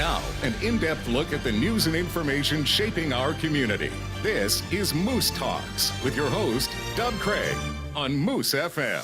Now, an in-depth look at the news and information shaping our community. This is Moose Talks with your host, Doug Craig, on Moose FM.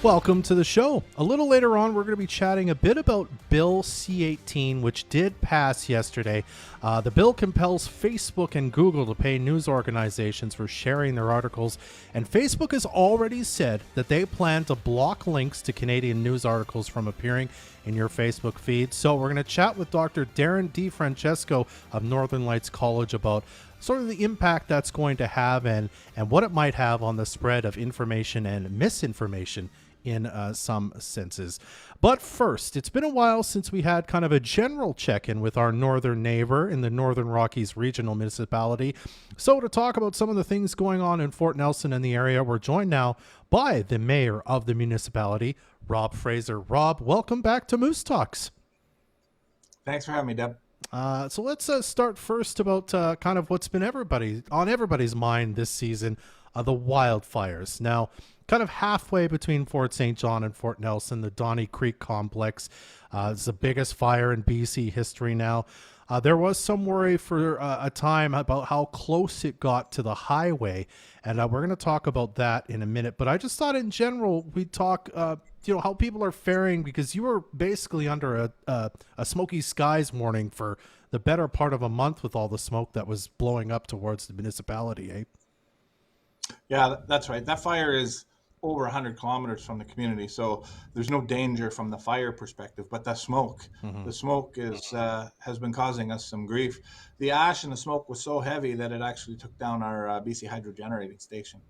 Welcome to the show. A little later on, we're going to be chatting a bit about Bill C-18, which did pass yesterday. The bill compels Facebook and Google to pay news organizations for sharing their articles, and Facebook has already said that they plan to block links to Canadian news articles from appearing in your Facebook feed. So we're going to chat with Dr. Darren DeFrancesco of Northern Lights College about sort of the impact that's going to have and what it might have on the spread of information and misinformation in some senses. But first, it's been a while since we had kind of a general check-in with our northern neighbor in the Northern Rockies Regional Municipality. So to talk about some of the things going on in Fort Nelson and the area, we're joined now by the mayor of the municipality, Rob Fraser. Rob, welcome back to Moose Talks. Thanks for having me, Deb. So let's start first about kind of what's been on everybody's mind this season, the wildfires. Now, kind of halfway between Fort St. John and Fort Nelson, the Donnie Creek complex is the biggest fire in BC history now. There was some worry for a time about how close it got to the highway, and we're going to talk about that in a minute. But I just thought in general we'd talk how people are faring, because you were basically under a smoky skies warning for the better part of a month with all the smoke that was blowing up towards the municipality, eh? Yeah, that's right. That fire is over 100 kilometers from the community, so there's no danger from the fire perspective, but the smoke is has been causing us some grief. The ash and the smoke was so heavy that it actually took down our BC hydro generating station.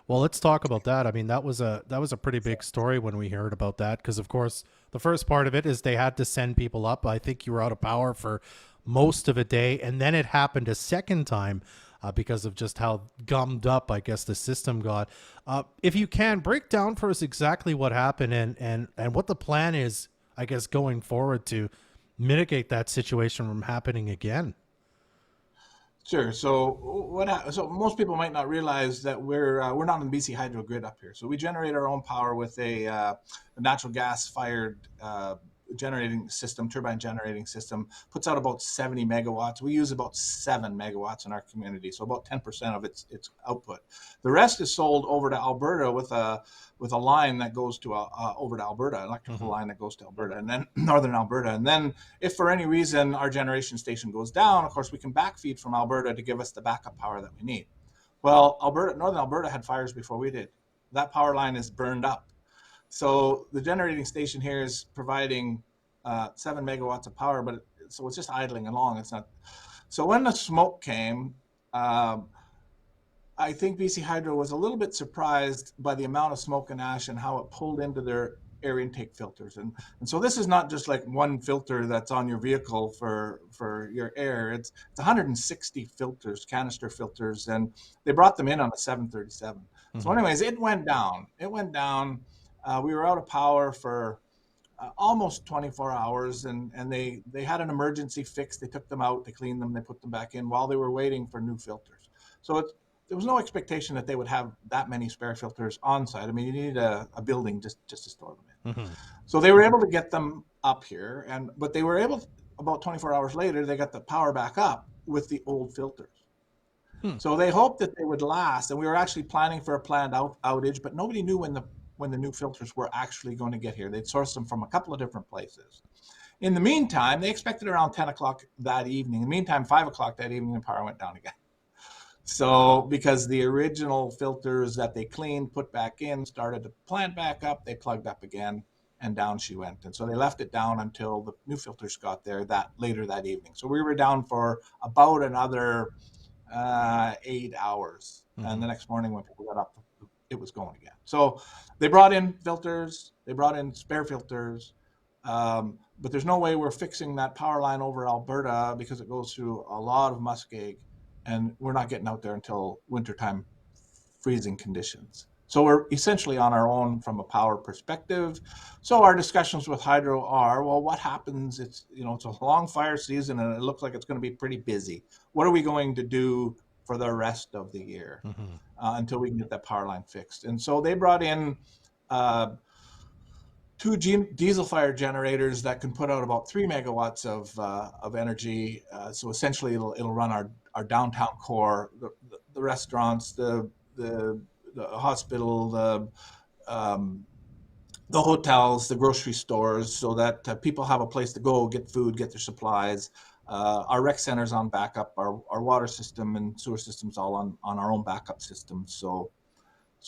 Well, let's talk about that. I mean, that was a pretty big story when we heard about that, because of course the first part of it is they had to send people up. I think you were out of power for most of a day, and then it happened a second time because of just how gummed up, I guess, the system got. If you can, break down for us exactly what happened and what the plan is, I guess, going forward to mitigate that situation from happening again. Sure. So so most people might not realize that we're not on the BC hydro grid up here. So we generate our own power with a natural gas fired turbine generating system, puts out about 70 megawatts. We use about 7 megawatts in our community, so about 10% of its output. The rest is sold over to Alberta with a line that goes to over to Alberta, electrical line that goes to Alberta, and then northern Alberta. And then if for any reason our generation station goes down, of course we can backfeed from Alberta to give us the backup power that we need. Well, northern Alberta had fires before we did. That power line is burned up. So the generating station here is providing 7 megawatts of power, but so it's just idling along. It's not. So when the smoke came, I think BC Hydro was a little bit surprised by the amount of smoke and ash and how it pulled into their air intake filters. And so this is not just like one filter that's on your vehicle for your air. It's 160 filters, canister filters, and they brought them in on a 737. So anyways, it went down. We were out of power for almost 24 hours, and they had an emergency fix. They took them out, they cleaned them, they put them back in while they were waiting for new filters. So there was no expectation that they would have that many spare filters on site. I mean, you need a building just to store them in. So they were able to get them up here, but they were able, about 24 hours later, they got the power back up with the old filters. So they hoped that they would last, and we were actually planning for a planned outage, but nobody knew when the new filters were actually going to get here. They'd sourced them from a couple of different places. In the meantime, they expected around 10 o'clock that evening. In the meantime, 5 o'clock that evening, the power went down again. So because the original filters that they cleaned, put back in, started to plant back up, they plugged up again, and down she went. And so they left it down until the new filters got there later that evening. So we were down for about another 8 hours. And the next morning when people got up, it was going again. So they brought in filters, they brought in spare filters, but there's no way we're fixing that power line over Alberta because it goes through a lot of muskeg, and we're not getting out there until wintertime freezing conditions. So we're essentially on our own from a power perspective. So our discussions with Hydro are, well, what happens? It's a long fire season and it looks like it's going to be pretty busy. What are we going to do for the rest of the year until we can get that power line fixed? And so they brought in two diesel fire generators that can put out about 3 megawatts of energy. So essentially, it'll run our downtown core, the restaurants, the hospital, the hotels, the grocery stores, so that people have a place to go, get food, get their supplies. Our rec center's on backup. Our water system and sewer system's all on our own backup system. So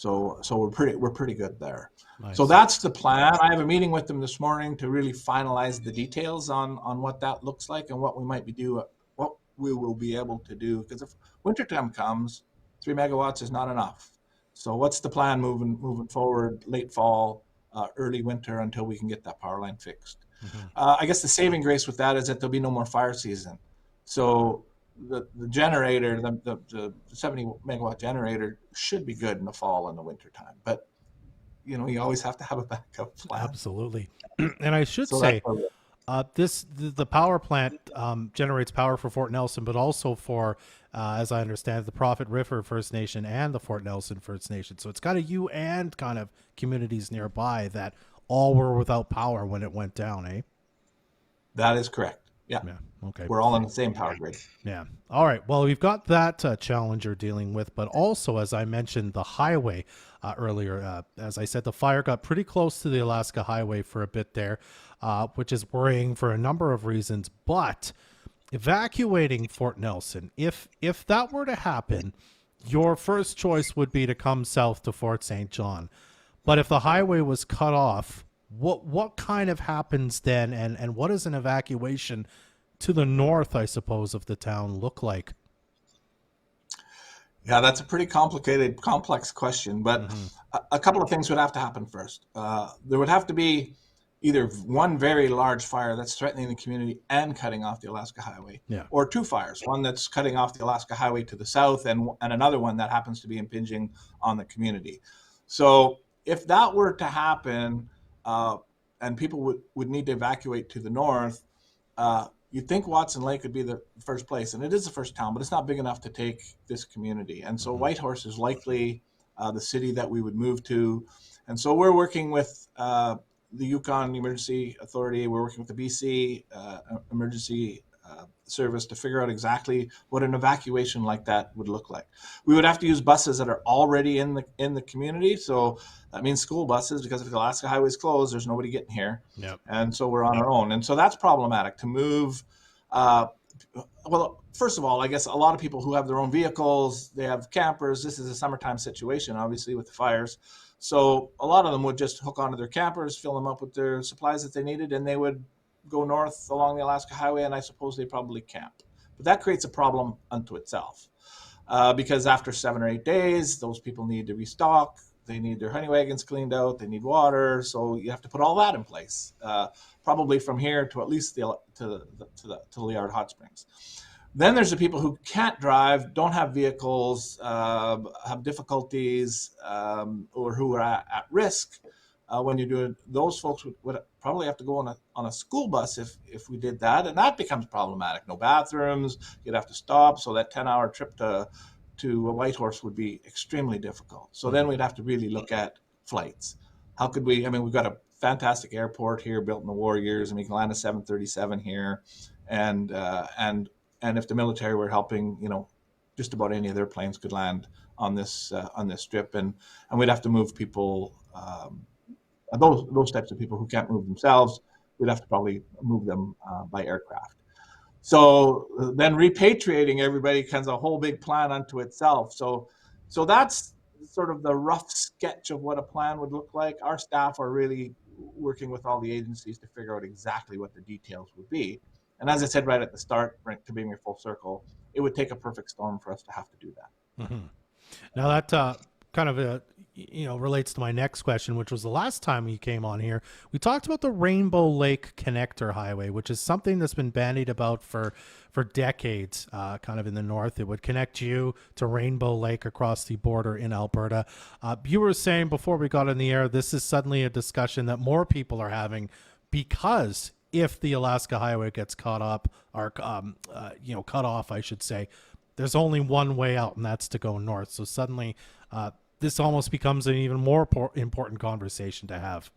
we're pretty good there. Nice. So that's the plan. I have a meeting with them this morning to really finalize the details on what that looks like and what we will be able to do. Because if wintertime comes, 3 megawatts is not enough. So what's the plan moving forward, late fall, early winter, until we can get that power line fixed? I guess the saving grace with that is that there'll be no more fire season. So the generator, the 70 megawatt generator should be good in the fall and the winter time. But you always have to have a backup plan. Absolutely. And I should say, the power plant generates power for Fort Nelson, but also for, as I understand, the Prophet River First Nation and the Fort Nelson First Nation. So it's got a you and kind of communities nearby that all were without power when it went down, eh? That is correct. Yeah. Okay. We're all on the same power grid. Yeah. All right. Well, we've got that challenge you're dealing with, but also, as I mentioned, the highway earlier. As I said, the fire got pretty close to the Alaska Highway for a bit there, which is worrying for a number of reasons. But evacuating Fort Nelson, if that were to happen, your first choice would be to come south to Fort St. John. But if the highway was cut off, what kind of happens then, and what does an evacuation to the north, I suppose, of the town look like? Yeah, that's a pretty complex question, but a couple of things would have to happen first. There would have to be either one very large fire that's threatening the community and cutting off the Alaska Highway, or two fires, one that's cutting off the Alaska Highway to the south and another one that happens to be impinging on the community. So if that were to happen, and people would need to evacuate to the north, you'd think Watson Lake would be the first place, and it is the first town, but it's not big enough to take this community. And so Whitehorse is likely the city that we would move to. And so we're working with the Yukon Emergency Authority. We're working with the BC Emergency Service to figure out exactly what an evacuation like that would look like. We would have to use buses that are already in the community. So that means school buses, because if the Alaska Highway is closed, there's nobody getting here. And so we're on our own. And so that's problematic to move. Well, first of all, I guess a lot of people who have their own vehicles, they have campers. This is a summertime situation, obviously, with the fires. So a lot of them would just hook onto their campers, fill them up with their supplies that they needed, and they would go north along the Alaska Highway, and I suppose they probably camp. But that creates a problem unto itself, because after 7 or 8 days, those people need to restock. They need their honey wagons cleaned out. They need water. So you have to put all that in place, probably from here to at least to Liard Hot Springs. Then there's the people who can't drive, don't have vehicles, have difficulties, or who are at risk. When you do it, those folks would probably have to go on a school bus if we did that, and that becomes problematic. No bathrooms, you'd have to stop, so that 10-hour trip to Whitehorse would be extremely difficult. So then we'd have to really look at flights. How could we? I mean, we've got a fantastic airport here built in the war years, and we can land a 737 here, and if the military were helping, just about any of their planes could land on this strip, and we'd have to move people. Those types of people who can't move themselves, we'd have to probably move them by aircraft. So then repatriating everybody becomes a whole big plan unto itself. So that's sort of the rough sketch of what a plan would look like. Our staff are really working with all the agencies to figure out exactly what the details would be. And as I said right at the start, to bring me full circle, it would take a perfect storm for us to have to do that. Now that kind of relates to my next question, which was the last time you came on here, we talked about the Rainbow Lake Connector Highway, which is something that's been bandied about for decades, kind of in the north. It would connect you to Rainbow Lake across the border in Alberta. You were saying before we got on the air, this is suddenly a discussion that more people are having, because if the Alaska Highway gets cut off, I should say, there's only one way out, and that's to go north. So suddenly, this almost becomes an even more important conversation to have.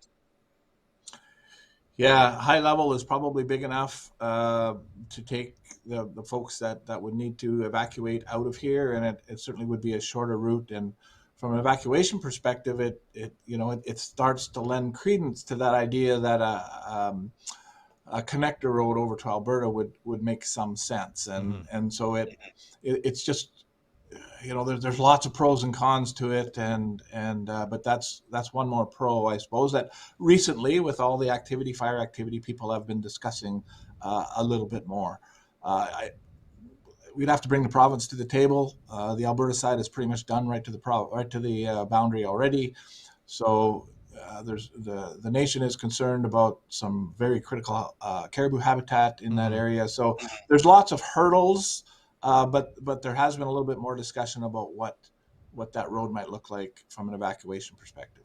Yeah, high level is probably big enough to take the folks that would need to evacuate out of here, and it certainly would be a shorter route. And from an evacuation perspective, it starts to lend credence to that idea that a connector road over to Alberta would make some sense. And so it's just, there's lots of pros and cons to it, but that's one more pro, I suppose, that recently, with all the fire activity, people have been discussing a little bit more. We'd have to bring the province to the table. The Alberta side is pretty much done right to the boundary already. So there's the nation is concerned about some very critical caribou habitat in that area. So there's lots of hurdles. But there has been a little bit more discussion about what that road might look like from an evacuation perspective.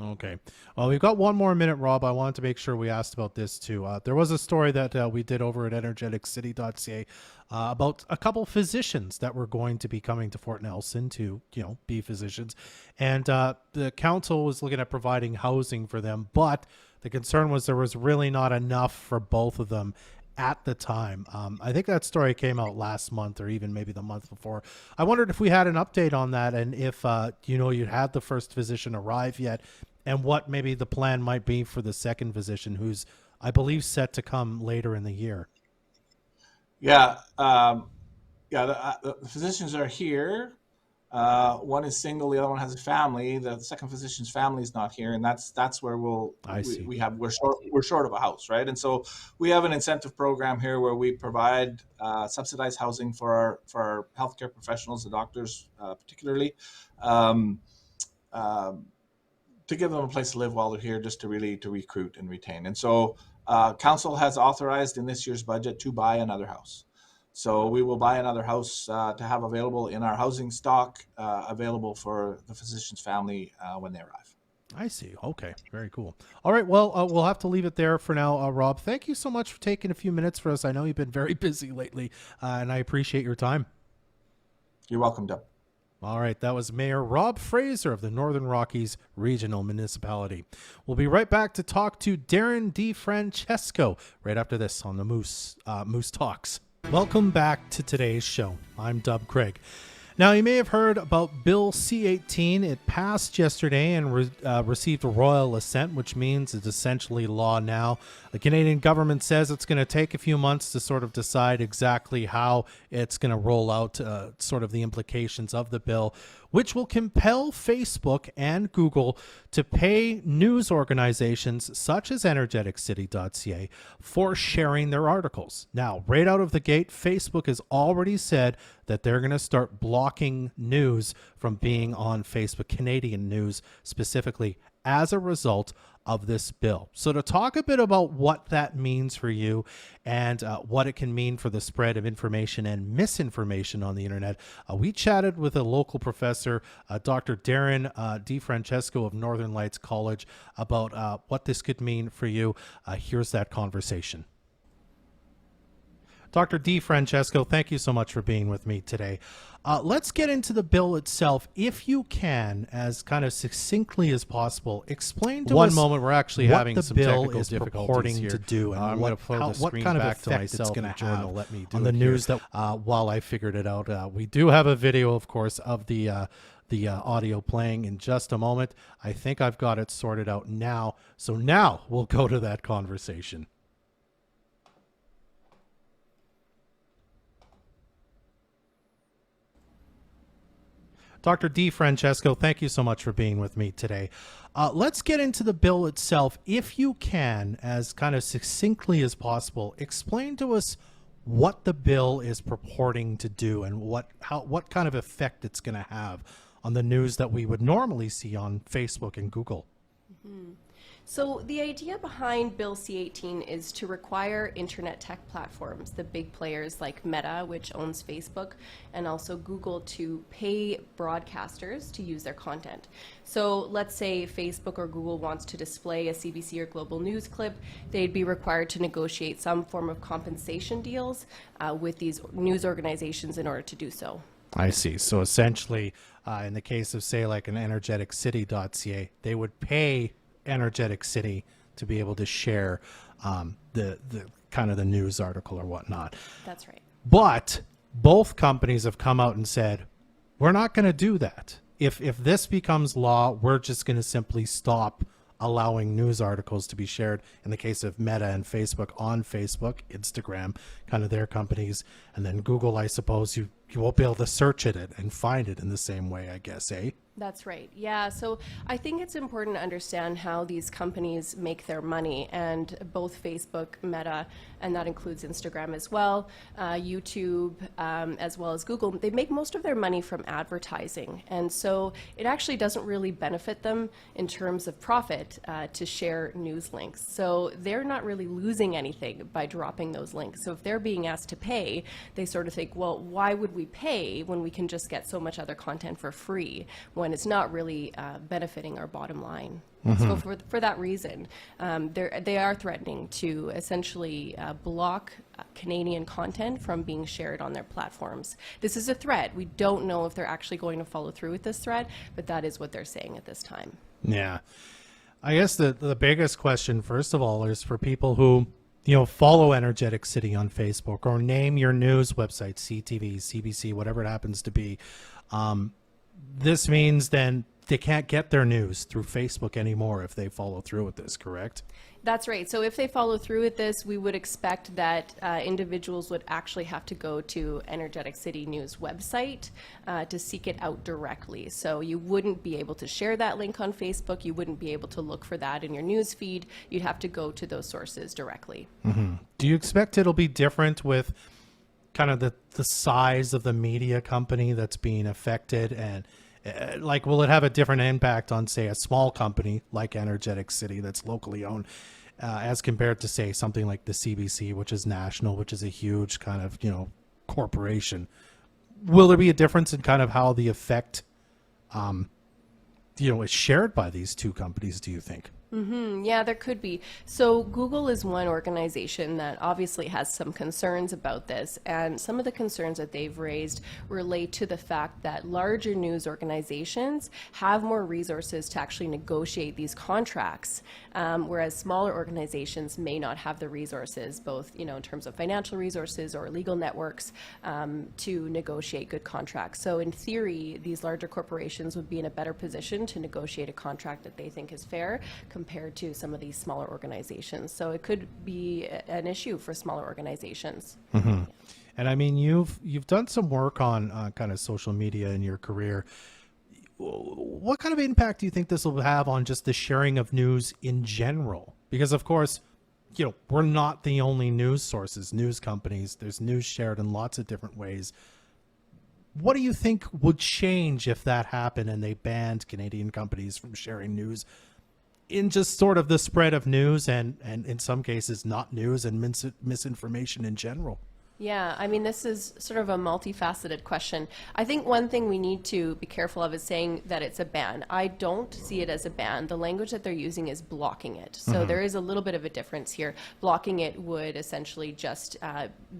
Okay. Well, we've got one more minute, Rob. I wanted to make sure we asked about this too. There was a story that we did over at Energeticcity.ca about a couple physicians that were going to be coming to Fort Nelson to, be physicians. And the council was looking at providing housing for them, but the concern was there was really not enough for both of them at the time. I think that story came out last month or even maybe the month before. I wondered if we had an update on that and if, you had the first physician arrive yet and what maybe the plan might be for the second physician who's, I believe, set to come later in the year. Yeah. The physicians are here. One is single, the other one has a family. The second physician's family is not here, and that's where we're short of a house, right? And so we have an incentive program here where we provide subsidized housing for our healthcare professionals, the doctors particularly, to give them a place to live while they're here, just to recruit and retain. And so council has authorized in this year's budget to buy another house. So we will buy another house to have available in our housing stock, available for the physician's family when they arrive. I see. Okay. Very cool. All right. Well, we'll have to leave it there for now, Rob. Thank you so much for taking a few minutes for us. I know you've been very busy lately, and I appreciate your time. You're welcome, Deb. All right. That was Mayor Rob Fraser of the Northern Rockies Regional Municipality. We'll be right back to talk to Darren DiFrancesco right after this on the Moose Talks. Welcome back to today's show. I'm Dub Craig. Now, you may have heard about Bill C-18. It passed yesterday and received a royal assent, which means it's essentially law now. The Canadian government says it's going to take a few months to sort of decide exactly how it's going to roll out sort of the implications of the bill, which will compel Facebook and Google to pay news organizations such as Energeticcity.ca for sharing their articles. Now, right out of the gate, Facebook has already said that they're going to start blocking news from being on Facebook, Canadian news specifically, as a result of this bill. So to talk a bit about what that means for you and what it can mean for the spread of information and misinformation on the internet, we chatted with a local professor, Dr. Darren DiFrancesco of Northern Lights College, about what this could mean for you. Here's that conversation. Dr. DiFrancesco, thank you so much for being with me today. Let's get into the bill itself, if you can, as kind of succinctly as possible. Explain to us one moment. We're actually having some technical difficulties here. To do and I'm going to pull the screen kind of back to effect myself. it's going to have Let me do on the it news. here. That while I figured it out, we do have a video, of course, of the audio playing in just a moment. I think I've got it sorted out now. So now we'll go to that conversation. Dr. DiFrancesco, thank you so much for being with me today. Let's get into the bill itself, if you can, as kind of succinctly as possible. Explain to us what the bill is purporting to do and what kind of effect it's going to have on the news that we would normally see on Facebook and Google. Mm-hmm. So the idea behind Bill C-18 is to require internet tech platforms, the big players like Meta, which owns Facebook, and also Google, to pay broadcasters to use their content. So let's say Facebook or Google wants to display a CBC or Global News clip, they'd be required to negotiate some form of compensation deals with these news organizations in order to do so. I see. So essentially, in the case of, say, like an Energeticcity.ca, they would pay Energetic City to be able to share the kind of the news article or whatnot. That's right. But both companies have come out and said, we're not going to do that. If this becomes law, we're just going to simply stop allowing news articles to be shared, in the case of Meta and Facebook, on Facebook, Instagram, kind of their companies, and then Google, I suppose you won't be able to search it and find it in the same way, I guess, eh? That's right. Yeah. So I think it's important to understand how these companies make their money, and both Facebook, Meta, and that includes Instagram as well, YouTube, as well as Google, they make most of their money from advertising. And so it actually doesn't really benefit them in terms of profit to share news links. So they're not really losing anything by dropping those links. So if they're being asked to pay, they sort of think, well, why would we pay when we can just get so much other content for free, when it's not really benefiting our bottom line. So for that reason, they are threatening to essentially block Canadian content from being shared on their platforms. This is a threat. We don't know if they're actually going to follow through with this threat, but that is what they're saying at this time. Yeah. I guess the biggest question, first of all, is for people who follow Energetic City on Facebook, or name your news website, CTV, CBC, whatever it happens to be. This means then they can't get their news through Facebook anymore if they follow through with this, correct? That's right. So if they follow through with this, we would expect that individuals would actually have to go to Energetic City News website to seek it out directly. So you wouldn't be able to share that link on Facebook. You wouldn't be able to look for that in your news feed. You'd have to go to those sources directly. Mm-hmm. Do you expect it'll be different with kind of the size of the media company that's being affected, and like, will it have a different impact on, say, a small company like Energetic City that's locally owned as compared to, say, something like the CBC, which is national, which is a huge kind of, corporation? Will there be a difference in kind of how the effect, is shared by these two companies, do you think? Mm-hmm. Yeah, there could be. So Google is one organization that obviously has some concerns about this, and some of the concerns that they've raised relate to the fact that larger news organizations have more resources to actually negotiate these contracts, whereas smaller organizations may not have the resources, both in terms of financial resources or legal networks, to negotiate good contracts. So in theory, these larger corporations would be in a better position to negotiate a contract that they think is fair compared to some of these smaller organizations. So it could be an issue for smaller organizations. Mm-hmm. And I mean, you've done some work on kind of social media in your career. What kind of impact do you think this will have on just the sharing of news in general? Because of course, we're not the only news sources, news companies. There's news shared in lots of different ways. What do you think would change if that happened and they banned Canadian companies from sharing news in just sort of the spread of news and in some cases not news and misinformation in general? Yeah, I mean, this is sort of a multifaceted question. I think one thing we need to be careful of is saying that it's a ban. I don't see it as a ban. The language that they're using is blocking it. So there is a little bit of a difference here. Blocking it would essentially just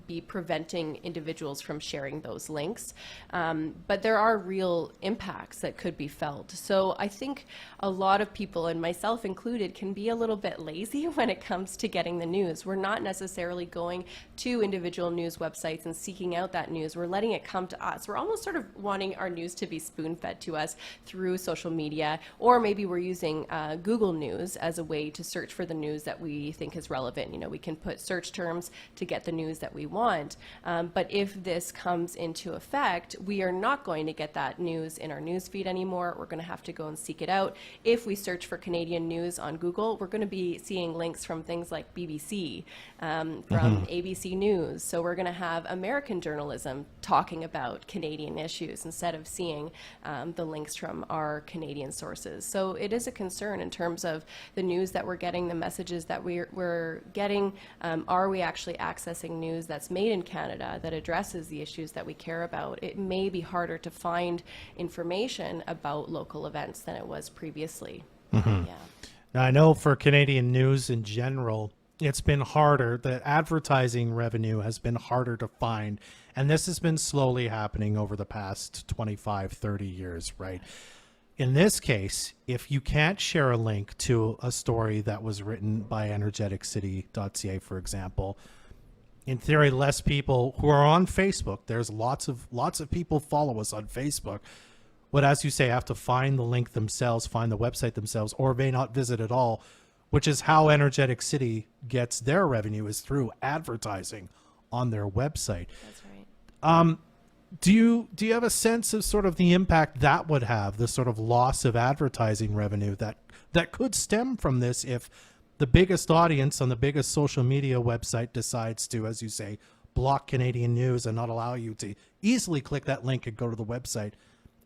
be preventing individuals from sharing those links. But there are real impacts that could be felt. So I think a lot of people, and myself included, can be a little bit lazy when it comes to getting the news. We're not necessarily going to individual news websites and seeking out that news. We're letting it come to us. We're almost sort of wanting our news to be spoon-fed to us through social media, or maybe we're using Google News as a way to search for the news that we think is relevant. We can put search terms to get the news that we want. But if this comes into effect, we are not going to get that news in our news feed anymore. We're going to have to go and seek it out. If we search for Canadian news on Google, we're going to be seeing links from things like BBC, from ABC News. So we're going to have American journalism talking about Canadian issues instead of seeing the links from our Canadian sources. So it is a concern in terms of the news that we're getting, the messages that we're getting. Are we actually accessing news that's made in Canada that addresses the issues that we care about? It may be harder to find information about local events than it was previously. Yeah. Now, I know for Canadian news in general, it's been harder. The advertising revenue has been harder to find. And this has been slowly happening over the past 25, 30 years, right? in this case, if you can't share a link to a story that was written by Energeticcity.ca, for example, in theory, less people who are on Facebook. There's lots of people follow us on Facebook, but as you say, have to find the link themselves, find the website themselves, or may not visit at all, which is how Energetic City gets their revenue, is through advertising on their website. That's right. Do you have a sense of sort of the impact that would have, the sort of loss of advertising revenue that could stem from this if the biggest audience on the biggest social media website decides to, as you say, block Canadian news and not allow you to easily click that link and go to the website,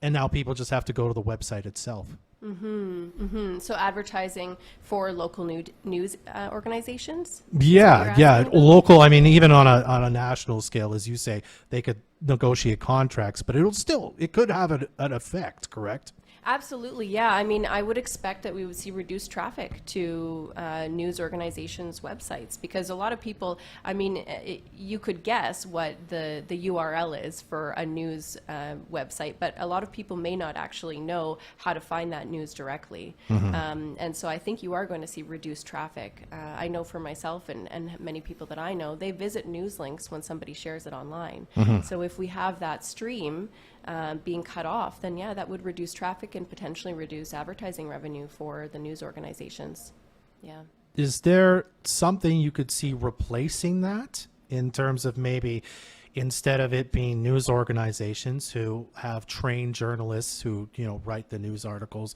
and now people just have to go to the website itself? So advertising for local news organizations? Yeah. Local, I mean, even on a national scale, as you say, they could negotiate contracts, but it could have an effect, correct? Absolutely, yeah. I mean, I would expect that we would see reduced traffic to news organizations' websites, because a lot of people, I mean, you could guess what the URL is for a news website, but a lot of people may not actually know how to find that news directly. And so I think you are going to see reduced traffic. I know for myself and many people that I know, they visit news links when somebody shares it online. So if we have that stream being cut off, then yeah, that would reduce traffic and potentially reduce advertising revenue for the news organizations. Yeah. Is there something you could see replacing that, in terms of maybe instead of it being news organizations who have trained journalists who, write the news articles,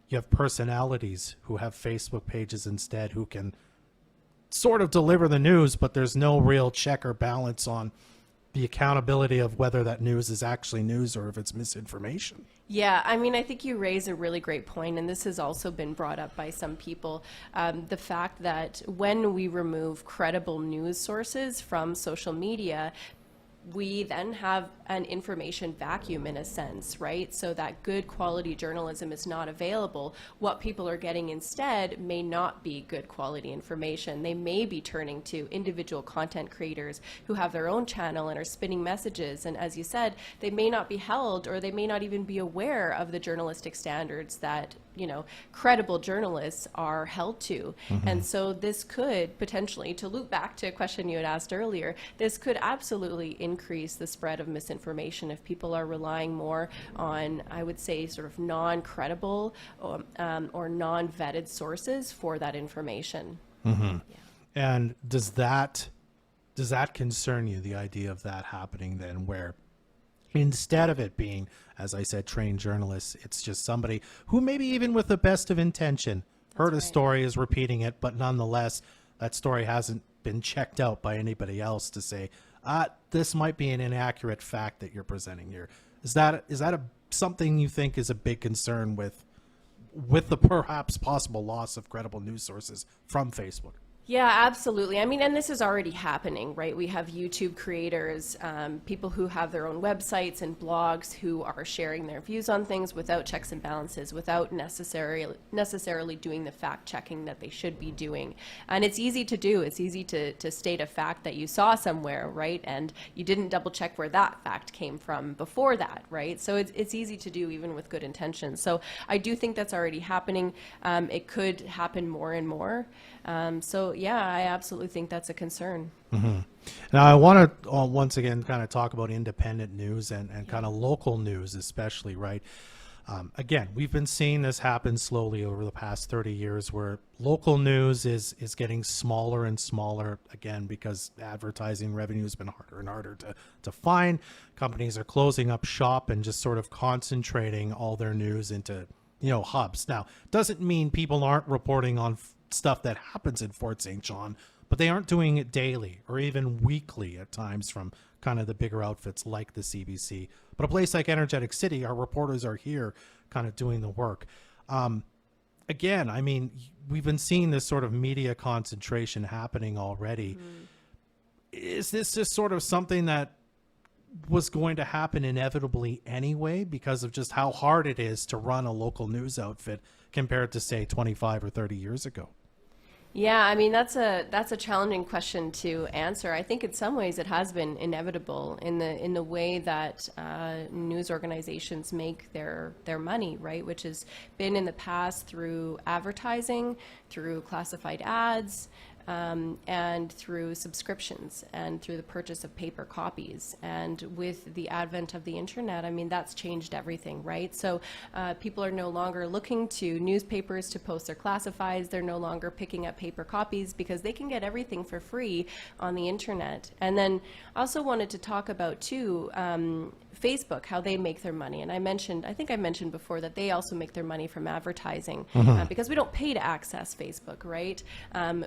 you have personalities who have Facebook pages instead, who can sort of deliver the news, but there's no real check or balance on the accountability of whether that news is actually news or if it's misinformation? Yeah, I mean, I think you raise a really great point, and this has also been brought up by some people. The fact that when we remove credible news sources from social media, we then have an information vacuum in a sense, right? So that good quality journalism is not available. What people are getting instead may not be good quality information. They may be turning to individual content creators who have their own channel and are spinning messages. And as you said, they may not be held, or they may not even be aware of the journalistic standards that credible journalists are held to. And so this could potentially, to loop back to a question you had asked earlier, this could absolutely increase the spread of misinformation if people are relying more on, I would say, sort of non-credible or non-vetted sources for that information. Yeah. And does that concern you, the idea of that happening then, where instead of it being, as I said, trained journalists, it's just somebody who maybe even with the best of intention heard a story, is repeating it, but nonetheless, that story hasn't been checked out by anybody else to say, this might be an inaccurate fact that you're presenting here. Is that something you think is a big concern with the perhaps possible loss of credible news sources from Facebook? Yeah, absolutely. I mean, and this is already happening, right? We have YouTube creators, people who have their own websites and blogs who are sharing their views on things without checks and balances, without necessarily doing the fact checking that they should be doing. And it's easy to do. It's easy to state a fact that you saw somewhere, right? And you didn't double check where that fact came from before that, right? So it's easy to do even with good intentions. So I do think that's already happening. It could happen more and more. So yeah, I absolutely think that's a concern. Now I want to once again kind of talk about independent news and kind of local news especially, right? Again, we've been seeing this happen slowly over the past 30 years where local news is getting smaller and smaller, again, because advertising revenue has been harder and harder to find. Companies are closing up shop and just sort of concentrating all their news into, hubs. Now, doesn't mean people aren't reporting on stuff that happens in Fort St. John, but they aren't doing it daily or even weekly at times from kind of the bigger outfits like the CBC. But a place like Energetic City, our reporters are here kind of doing the work. Again, I mean, we've been seeing this sort of media concentration happening already. Is this just sort of something that was going to happen inevitably anyway because of just how hard it is to run a local news outfit compared to, say, 25 or 30 years ago? Yeah, I mean that's a challenging question to answer. I think in some ways it has been inevitable in the way that news organizations make their money, right? Which has been in the past through advertising, through classified ads, and through subscriptions and through the purchase of paper copies. And with the advent of the internet, I mean, that's changed everything, right? So people are no longer looking to newspapers to post their classifieds. They're no longer picking up paper copies because they can get everything for free on the internet. And then I also wanted to talk about, too, Facebook, how they make their money. And I think I mentioned before that they also make their money from advertising because we don't pay to access Facebook, right?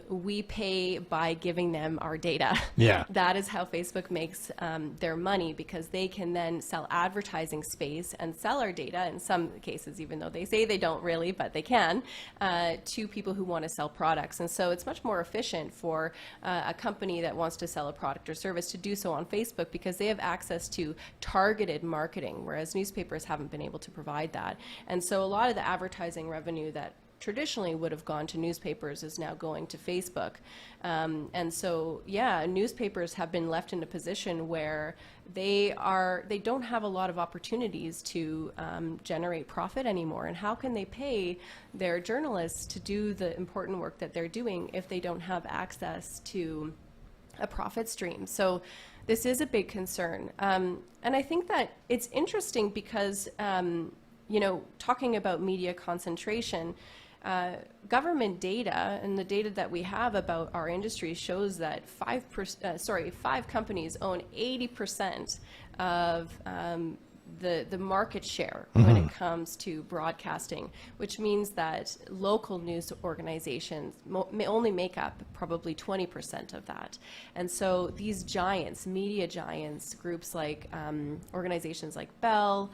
We pay by giving them our data. Yeah. That is how Facebook makes their money, because they can then sell advertising space and sell our data, in some cases, even though they say they don't really, but they can, to people who want to sell products. And so it's much more efficient for a company that wants to sell a product or service to do so on Facebook, because they have access to targeted marketing, whereas newspapers haven't been able to provide that. And so a lot of the advertising revenue that traditionally would have gone to newspapers is now going to Facebook. And so, yeah, newspapers have been left in a position where they don't have a lot of opportunities to generate profit anymore. And how can they pay their journalists to do the important work that they're doing if they don't have access to a profit stream? So this is a big concern. And I think that it's interesting because, talking about media concentration, government data and the data that we have about our industry shows that 5 companies own 80% of the market share when it comes to broadcasting, which means that local news organizations may only make up probably 20% of that. And so these giants, media giants, groups like organizations like Bell,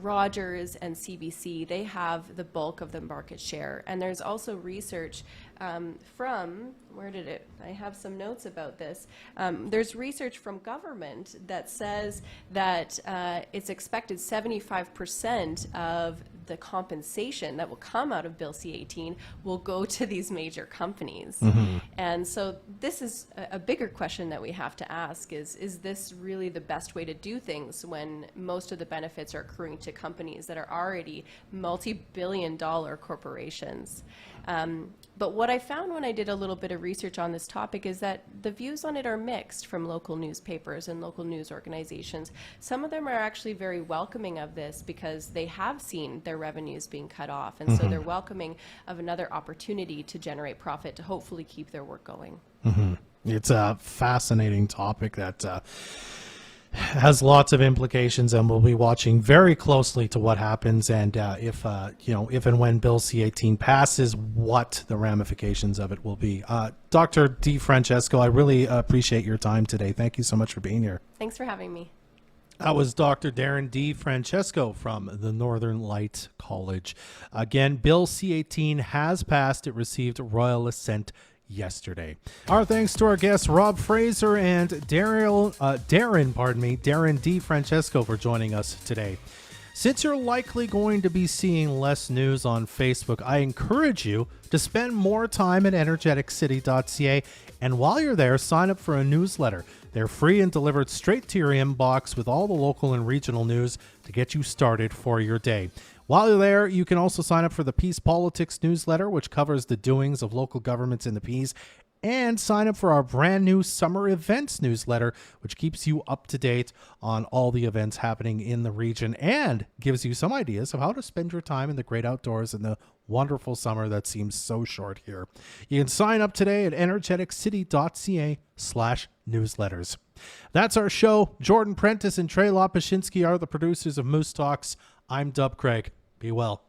Rogers, and CBC, they have the bulk of the market share. And there's also research from, I have some notes about this. There's research from government that says that it's expected 75% of the compensation that will come out of Bill C-18 will go to these major companies. And so this is a bigger question that we have to ask is this really the best way to do things when most of the benefits are accruing to companies that are already multi-billion-dollar corporations? But what I found when I did a little bit of research on this topic is that the views on it are mixed from local newspapers and local news organizations. Some of them are actually very welcoming of this because they have seen their revenues being cut off, and so they're welcoming of another opportunity to generate profit to hopefully keep their work going. It's a fascinating topic that has lots of implications, and we'll be watching very closely to what happens, and if and when Bill C-18 passes, what the ramifications of it will be. Dr. DeFrancesco, I really appreciate your time today. Thank you so much for being here. Thanks for having me. That was Dr. Darren DeFrancesco from the Northern Light College. Again, Bill C-18 has passed. It received royal assent yesterday. Our thanks to our guests Rob Fraser and Darren DeFrancesco for joining us today. Since you're likely going to be seeing less news on Facebook, I encourage you to spend more time at Energeticcity.ca, and while you're there, sign up for a newsletter. They're free and delivered straight to your inbox with all the local and regional news to get you started for your day. While you're there, you can also sign up for the Peace Politics newsletter, which covers the doings of local governments in the Peace, and sign up for our brand new summer events newsletter, which keeps you up to date on all the events happening in the region and gives you some ideas of how to spend your time in the great outdoors in the wonderful summer that seems so short here. You can sign up today at Energeticcity.ca/newsletters. That's our show. Jordan Prentice and Trey Lopashinsky are the producers of Moose Talks. I'm Dub Craig. Be well.